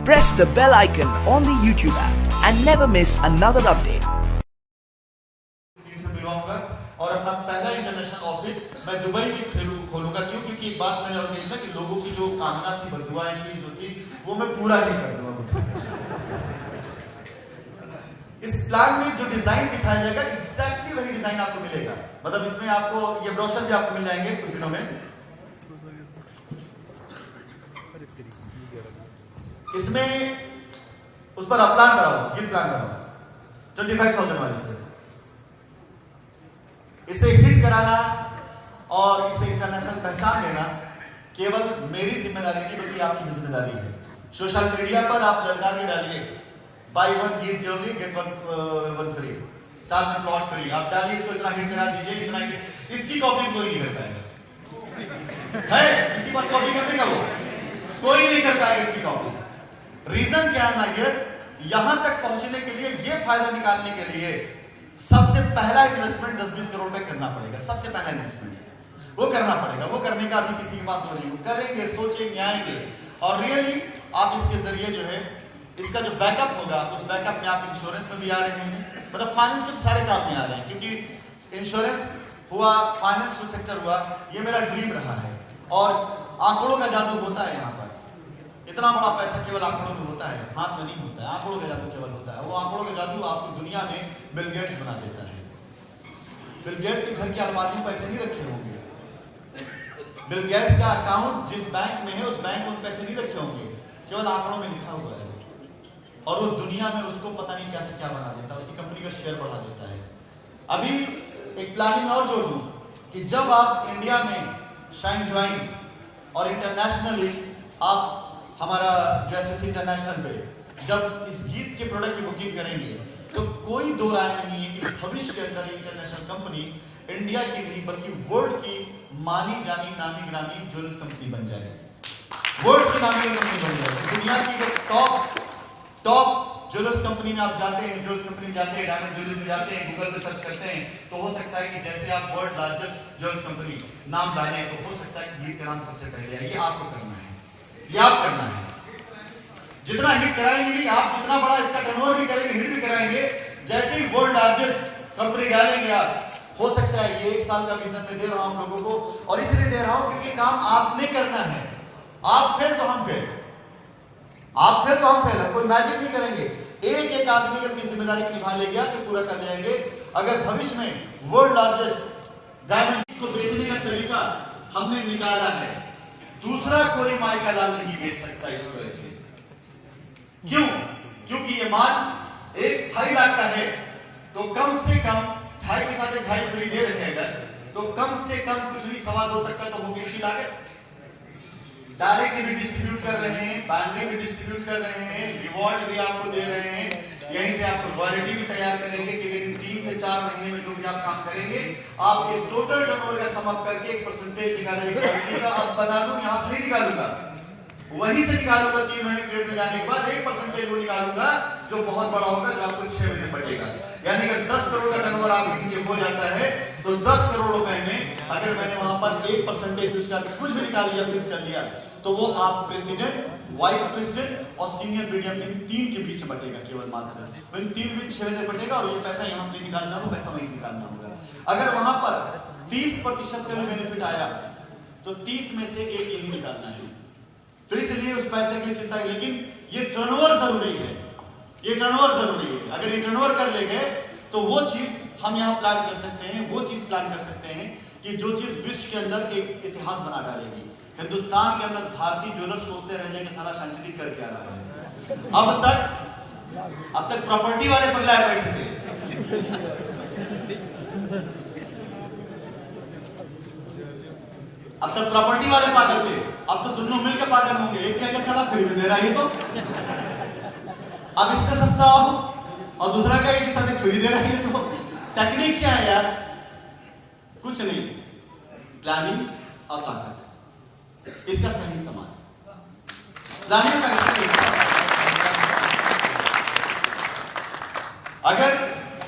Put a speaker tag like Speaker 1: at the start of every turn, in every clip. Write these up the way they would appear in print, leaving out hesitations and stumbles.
Speaker 1: press the bell icon on the YouTube app and never miss another update.
Speaker 2: और अपना पहला international office मैं Dubai में खोलूंगा। क्यों? क्योंकि एक बात मैंने और कही ना कि लोगों की जो कामना थी, बदुआएं थी, जो थी, वो मैं पूरा नहीं कर दूंगा। इस प्लान में जो डिजाइन दिखाया जाएगा एग्जैक्टली वही डिजाइन आपको मिलेगा। मतलब इसमें आपको ये ब्रोशर भी आपको मिल जाएंगे कुछ दिनों में। इसमें उस पर प्लान बनाओ, गिल प्लान बनाओ 25,000 वाली से। इसे हिट कराना और इसे इंटरनेशनल पहचान देना केवल मेरी जिम्मेदारी नहीं बल्कि आपकी भी जिम्मेदारी है। सोशल मीडिया पर आप लड़का के डालिए by one get journey get one free, साथ में प्लॉट फ्री। आप डालिए, इसको इतना हिट करा दीजिए, इतना हिट। इसकी कॉपी कोई नहीं कर पाएगा। है किसी पास कॉपी करने का? वो कोई नहीं कर पाएगा इसकी कॉपी। रीजन क्या है माय डियर? यहां तक पहुंचने के लिए, ये फायदा निकालने के लिए सबसे पहला इन्वेस्टमेंट 10-20 करोड़ में करना पड़ेगा। सबसे पहला इन्वेस्टमेंट वो करना पड़ेगा। वो करने का अभी किसी के पास वो नहीं। करेंगे, सोचेंगे, आएंगे और रियली आप इसके जरिए जो है इसका जो बैकअप होगा, उस बैकअप में आप इंश्योरेंस में भी आ रहे हैं, मतलब फाइनेंस में सारे काम में आ रहे हैं। क्योंकि इंश्योरेंस हुआ, फाइनेंस सेक्टर हुआ, ये मेरा ड्रीम रहा है। और आंकड़ों का जादू होता है यहाँ पर। इतना बड़ा पैसा केवल आंकड़ों में होता है, हाथ में नहीं होता है। आंकड़ों का जादू केवल होता है। वो आंकड़ों का जादू आपको दुनिया में बिल गेट्स बना देता है। बिल गेट्स के घर की अलमारी में पैसे नहीं रखे होंगे। बिल गेट्स का अकाउंट जिस बैंक में है, उस बैंक में पैसे नहीं रखे होंगे, केवल आंकड़ों में लिखा हुआ है। और वो दुनिया में उसको पता नहीं क्या से क्या बना देता है, उसकी कंपनी का शेयर बढ़ा देता है। अभी एक प्लानिंग और जोड़ दूं कि जब आप इंडिया में शाइन ज्वाइन और इंटरनेशनली आप हमारा जो एसएससी इंटरनेशनल पे जब इस गीत के प्रोडक्ट की बुकिंग करेंगे तो कोई दो राय नहीं है कि भविष्य के अंदर इंटरनेशनल कंपनी इंडिया की नहीं बल्कि वर्ल्ड की मानी जानी नामी ग्रामी ज्वेलर्स कंपनी बन जाएगी। वर्ल्ड की नामी कंपनी बन जाएगी। दुनिया की टॉप ज्वेलर्स कंपनी में आप जाते हैं, ज्वेलर्स कंपनी में जाते हैं, डायमंड ज्वेलर्स में जाते हैं, गूगल पे सर्च करते हैं तो हो सकता है कि जैसे आप वर्ल्ड लार्जेस्ट ज्वेलर्स कंपनी नाम डालें तो हो सकता है कि गीत का नाम सबसे पहले आए। ये आपको करना है, ये आप करना है। जितना हिट कराएंगे नहीं, आप जितना बड़ा इसका टर्नओवर भी करेंगे, हिट भी कराएंगे, जैसे ही वर्ल्ड लार्जेस्ट कंपनी डालेंगे आप, हो सकता है ये 1 साल का विजन में दे रहा हूं लोगों को। और इसलिए दे रहा हूं क्योंकि काम आपने करना है। आप फेल तो हम फेल, आप फेल तो हम फेल। कोई मैजिक नहीं करेंगे। एक आदमी अपनी जिम्मेदारी निभा ले गया तो पूरा कर लेंगे। अगर भविष्य में वर्ल्ड लार्जेस्ट डायमंड को बेचने का तरीका हमने निकाला है, दूसरा कोई माइका लाल नहीं बेच सकता इसको ऐसे। क्यों? क्योंकि ये माल 1.5 लाख का है तो कम से कम 2.5 के साथ 2.5 फ्री दे रहे हैं तो कम से कम कुछ नहीं 2.25 तक का तो होगी इसकी लागत। डायरेक्ट भी डिस्ट्रीब्यूट कर रहे हैं, बाइनरी भी डिस्ट्रीब्यूट कर रहे हैं, रिवॉर्ड भी आपको दे रहे हैं। यहीं से आपको रॉयल्टी भी तैयार करेंगे कि लेकिन 3 से 4 महीने में जो भी आप काम करेंगे आप ये टोटल टर्नओवर का सम अप करके एक परसेंटेज निकालेंगे। अब बता दूं, यहां से नहीं निकालूंगा, वहीं से निकालूंगा। 3 महीने ट्रेड में जाने के बाद 1% वो निकालूंगा जो बहुत बड़ा होगा, जो आपको 6 महीने पड़ेगा। यानी अगर 10 करोड़ का टर्नओवर आपके नीचे हो जाता है तो 10 करोड़ रुपए में अगर मैंने वहां पर 1% उसका कुछ भी निकाल लिया, फिक्स कर लिया, तो वो आप प्रेसिडेंट, वाइस प्रेसिडेंट और सीनियर मीडियम इन 3 के बीच बटेगा केवल मात्र। तो इन 3 में 6 महीने बटेगा और ये पैसा यहां से निकालना होगा, पैसा वहीं से निकालना होगा। अगर वहां पर 30% का भी बेनिफिट आया तो 30 में से 1 ही निकालना है। तो इसलिए उस पैसे के लिए चिंता है, लेकिन ये टर्नओवर जरूरी है। ये टर्नओवर जरूरी है। अगर ये टर्नओवर कर लेंगे तो वो चीज हम यहां प्लान कर सकते हैं, वो चीज प्लान कर सकते हैं कि जो चीज विश्व के अंदर एक इतिहास बना डालेगी। हिंदुस्तान के अंदर भारतीय ज्वेलर सोचते रह जाएंगे सारा सांस्कृतिक कर क्या रहा है। अब तक प्रॉपर्टी वाले पगलाए बैठे थे। अब तक प्रॉपर्टी वाले पागल थे, अब तो दोनों मिलकर पागल होंगे। एक क्या साला फ्री में दे रहा है तो अब इससे सस्ता हो और दूसरा क्या एक साथ फ्री दे रहा है तो टेक्निक क्या है यार? कुछ नहीं, प्लानिंग और ताकत, इसका सही इस्तेमाल। प्लानिंग का सही इस्तेमाल। अगर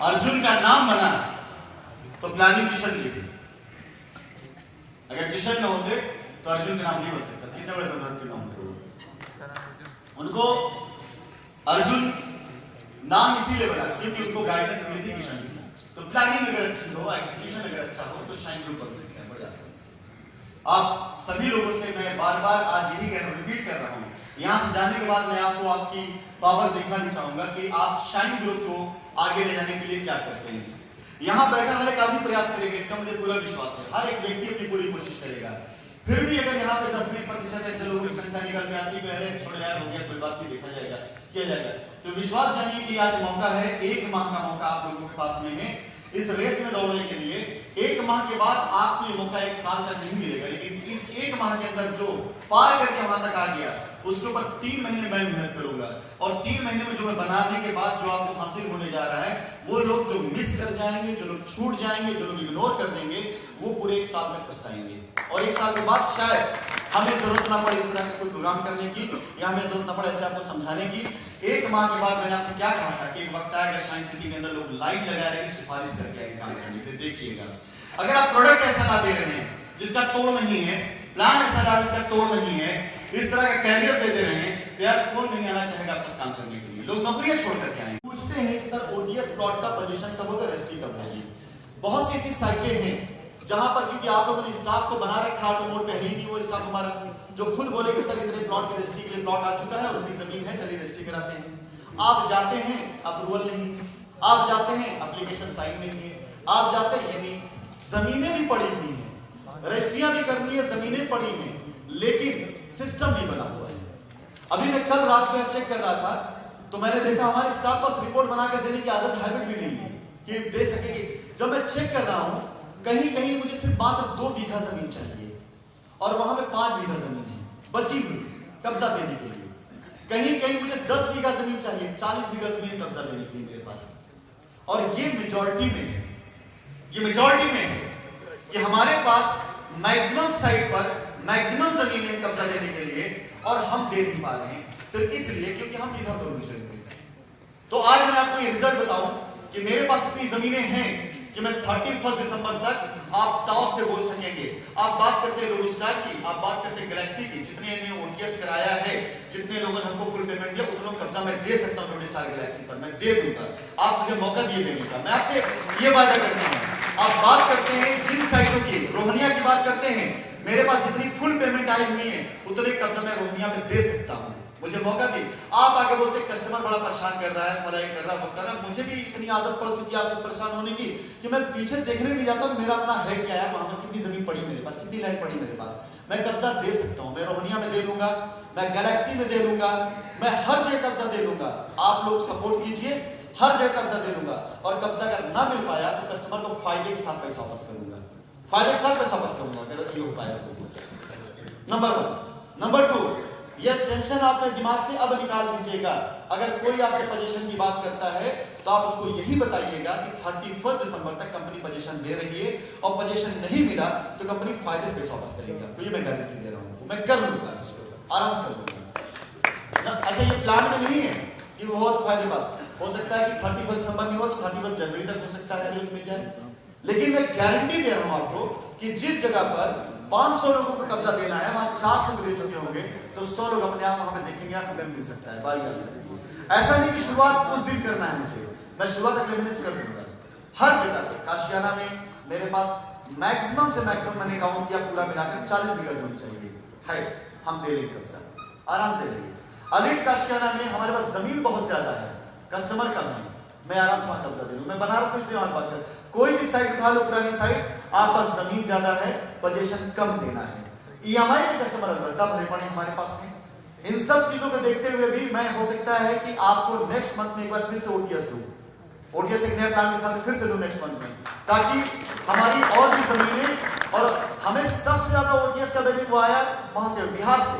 Speaker 2: अर्जुन का नाम बना तो प्लानिंग किशन की थी। अगर किशन न होते तो अर्जुन का नाम नहीं बन सकता। कितने बड़े बंदर के नाम थे उनको अर्जुन नाम इसीलिए बना क्योंकि उनको गाइडेंस मिली थी किशन की। तो प्लानिंग अगर अच्छी हो, एग्जीक्यूशन अगर अच्छा हो तो शाइन ग्रुप बन सकते हैं बड़ी आसानी से। आप सभी लोगों से मैं बार बार आज यही रिपीट कर रहा हूं, यहां से जाने के बाद मैं आपको आपकी पावर देखना भी चाहूंगा कि आप शाइन ग्रुप को आगे ले जाने के लिए क्या करते हैं। यहां बैठा हर एक आदमी प्रयास करेगा, इसका मुझे पूरा विश्वास है। हर एक व्यक्ति अपनी पूरी कोशिश करेगा। फिर भी अगर यहाँ पे 10-20% ऐसे लोगों की संख्या निकल के आती है, अरे छोड़ यार हो गया कोई बात नहीं, देखा जाएगा किया जाएगा, तो विश्वास जानिए कि आज मौका है, 1 माह का मौका आप लोगों के पास में है इस रेस में दौड़ने के लिए। 1 माह के बाद आपको ये मौका 1 साल तक नहीं मिलेगा, लेकिन इस 1 माह के अंदर जो पार करके वहां तक आ गया उसके ऊपर 3 महीने मैं मेहनत करूंगा। और 3 महीने में जो मैं बनाने के बाद जो आपको हासिल होने जा रहा है, वो लोग जो मिस कर जाएंगे, जो लोग छूट जाएंगे, जो लोग इग्नोर कर देंगे, वो पूरे 1 साल तक पछताएंगे। और 1 साल के बाद शायद हमें जरूरत ना पड़े इस तरह का कोई प्रोग्राम करने की, या हमें जरूरत ना पड़े ऐसे आपको समझाने की। 1 माह के बाद मैंने आपसे क्या कहा था कि एक वक्त आएगा शाइन सिटी के अंदर लोग लाइन लगा रहे हैं, सिफारिश करके आएंगे काम करने के लिए। देखिएगा अगर आप प्रोडक्ट ऐसा ला दे रहे हैं जिसका तोड़ नहीं है, प्लान ऐसा ला जिसका तोड़ नहीं है, इस तरह का कैरियर दे रहे हैं, तो यार कौन नहीं आना चाहेगा आप सब काम करने के लिए। लोग नौकरियां छोड़ करके आएंगे। पूछते हैं कि सर ओटीएस प्लॉट का पोजीशन कब होगा, रजिस्ट्री कब होगी। बहुत सी ऐसी साइटें हैं जहां पर क्योंकि आप लोगों ने स्टाफ को बना रखा, ऑटोमोड पे है ही नहीं वो स्टाफ हमारा जो खुद बोले कि सर इतने प्लॉट की रजिस्ट्री के लिए प्लॉट आ चुका है और अपनी जमीन है, चलिए रजिस्ट्री कराते हैं। आप जाते हैं, अप्रूवल नहीं है, आप जाते हैं, एप्लीकेशन साइन नहीं है, आप जाते हैं, यानी जमीनें भी पड़ी हुई हैं, रजिस्ट्रियां भी करनी है, जमीनें पड़ी हैं, लेकिन सिस्टम नहीं बना हुआ है। अभी मैं कल रात में चेक कर रहा था तो मैंने देखा हमारे स्टाफ पास रिपोर्ट बनाकर देने की आदत, हैबिट भी नहीं है कि दे सकेंगे। जब मैं चेक कर रहा हूं, कहीं कहीं मुझे सिर्फ मात्र 2 बीघा जमीन चाहिए और वहां पे 5 बीघा जमीन है बची हुई कब्जा देने के लिए। कहीं कहीं मुझे 10 बीघा जमीन चाहिए, 40 बीघा जमीन कब्जा देने के लिए मेरे पास। और ये मेजॉरिटी में है, ये मेजॉरिटी में है कि हमारे पास मैक्सिमम साइट पर मैक्सिमम जमीनें कब्जा देने के लिए, और हम दे नहीं पा रहे हैं सिर्फ इसलिए क्योंकि हम इधर उधर गुजर गए। तो आज मैं आपको ये रिजल्ट बताऊं कि मेरे पास इतनी जमीनें हैं कि मैं 31 दिसंबर तक आप ताव से बोल सकेंगे। आप बात करते हैं लोबिस्टार की, आप बात करते हैं गैलेक्सी की, जितने ने ओटीएस कराया है, जितने लोगों ने हमको फुल पेमेंट दिया, उतना कब्जा मैं दे सकता हूं लोबिस्टार गैलेक्सी पर, मैं दे दूंगा। आप मुझे मौका दिए देने का, मैं आपसे ये वादा करता हूं। आप बात करते हैं जिन साइटों की, रोहनिया की बात करते हैं, मेरे पास जितनी फुल पेमेंट आई हुई है उतने कब्जा मैं रोहनिया में दे सकता हूं, मुझे मौका दी। आप आगे बोलते कस्टमर बड़ा परेशान कर रहा है, फलाई कर रहा है, वो कर रहा है। मुझे भी इतनी आदत पड़ चुकी है आपसे परेशान होने की कि मैं पीछे देखने नहीं जाता मेरा अपना है क्या है, वहां पर कितनी जमीन पड़ी मेरे पास, कितनी लैंड पड़ी मेरे पास, मैं कब्जा दे सकता हूं। मैं रोहनिया में दे दूंगा, मैं गैलेक्सी में दे दूंगा, मैं हर जगह कब्जा दे दूंगा। आप लोग सपोर्ट कीजिए, हर जगह कब्जा दे दूंगा। और कब्जा अगर ना मिल पाया तो कस्टमर को फायदे के साथ पैसा वापस करूंगा, फायदे के साथ पैसा वापस करूंगा अगर ये हो पाया तो। नंबर 1। नंबर 2, यस टेंशन आपने दिमाग से अब निकाल दीजिएगा। अगर कोई आपसे पोजीशन की बात करता है तो आप उसको यही बताइएगा कि 31 दिसंबर तक कंपनी पोजीशन दे रही है और पोजीशन नहीं मिला तो कंपनी फायदे से पैसा वापस करेगी। तो ये मैं गारंटी दे रहा हूं, मैं कर लूंगा, इसको आराम से कर लूंगा। अच्छा ये प्लान में नहीं है कि वो हो तो फायदे पास हो सकता है कि 31 दिसंबर नहीं हो तो 31 जनवरी तक हो सकता है मिल जाए, लेकिन मैं गारंटी दे रहा हूं आपको कि जिस जगह पर 500 लोगों को कब्जा देना है वहां 400 को दे चुके होंगे तो 100 लोग अपने आप वहां पे देखेंगे, हमें मिल सकता है, बारी आ सकती है। ऐसा नहीं कि शुरुआत उस दिन करना है मुझे, मैं शुरुआत अगले महीने से कर दूंगा। हर जगह पे काशियाना में मेरे पास मैक्सिमम से मैक्सिमम मैंने काउंट किया पूरा मिलाकर 40 बीघा जमीन चाहिए है, हम दे लेंगे कब्जा, आराम से लेंगे। अलीट काशियाना में हमारे पास जमीन बहुत ज्यादा है, कस्टमर कम है, मैं आराम से वहां कब्जा दे लूंगा। मैं बनारस में इसलिए बात कर, कोई भी साइट उठा लो पुरानी साइट, आप पास जमीन ज्यादा है, पोजीशन कम देना है, ईएमआई के कस्टमर अलबत्ता भरे पड़े हमारे पास में। इन सब चीजों को देखते हुए भी मैं हो सकता है कि आपको नेक्स्ट मंथ में एक बार फिर से ओटीएस दूं, ओटीएस एक नए प्लान के साथ फिर से दूं नेक्स्ट मंथ में, ताकि हमारी और भी जमीनें, और हमें सबसे ज्यादा ओटीएस का बेनिफिट आया वहां से, बिहार से।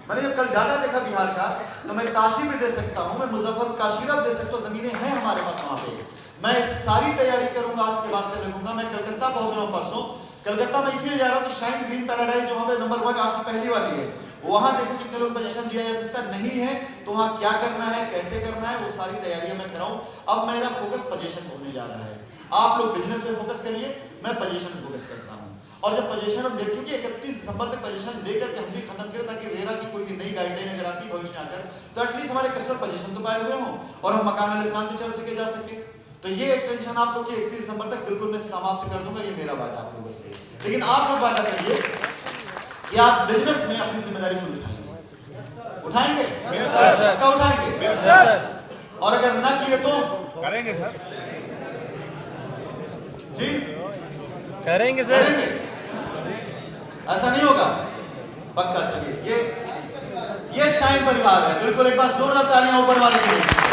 Speaker 2: मैंने जब कल डाटा देखा बिहार का तो मैं काशी में दे सकता हूं, मैं मुजफ्फरपुर काशीरा दे सकता हूं, जमीनें हैं हमारे पास वहां पे। मैं सारी तैयारी करूंगा, आज के बाद से लगूंगा। मैं कलकत्ता पहुंच रहा हूं परसों, कलकत्ता में इसीलिए जा रहा हूं कि शाइन ग्रीन पैराडाइज जो हमें नंबर 1 आपकी पहली वाली है, वहां देखो कितने लोग पोजीशन दिया जा सकता नहीं है, तो वहां क्या करना है, कैसे करना है, वो सारी तैयारियां मैं कराऊं। अब मेरा फोकस पोजीशन होने जा रहा है। आप लोग बिजनेस पे फोकस करिए, मैं पोजीशन पे फोकस करता हूं। और जब पोजीशन हम देख, क्योंकि 31 दिसंबर तक पोजीशन देकर के हम भी खत्म करें ताकि रेरा की कोई भी नई गाइडलाइन अगर आती भविष्य में आकर तो एटलीस्ट हमारे कस्टमर पोजीशन तो पाए हुए हों और हम मकान वाले प्लान पे चल सके जा सके। तो ये एक टेंशन आप लोग 31 दिसंबर तक बिल्कुल मैं समाप्त कर दूंगा, ये मेरा वादा आप लोगों से। लेकिन आप लोग वादा करिए कि आप बिजनेस में अपनी जिम्मेदारी खुद उठाएंगे, पक्का उठाएंगे, और अगर ना किए तो
Speaker 3: करेंगे सर,
Speaker 2: जी
Speaker 3: करेंगे सर,
Speaker 2: करेंगे, ऐसा नहीं होगा पक्का। चलिए ये शाइन परिवार है, बिल्कुल एक बार जोरदार तालियां ऊपर वाले के लिए।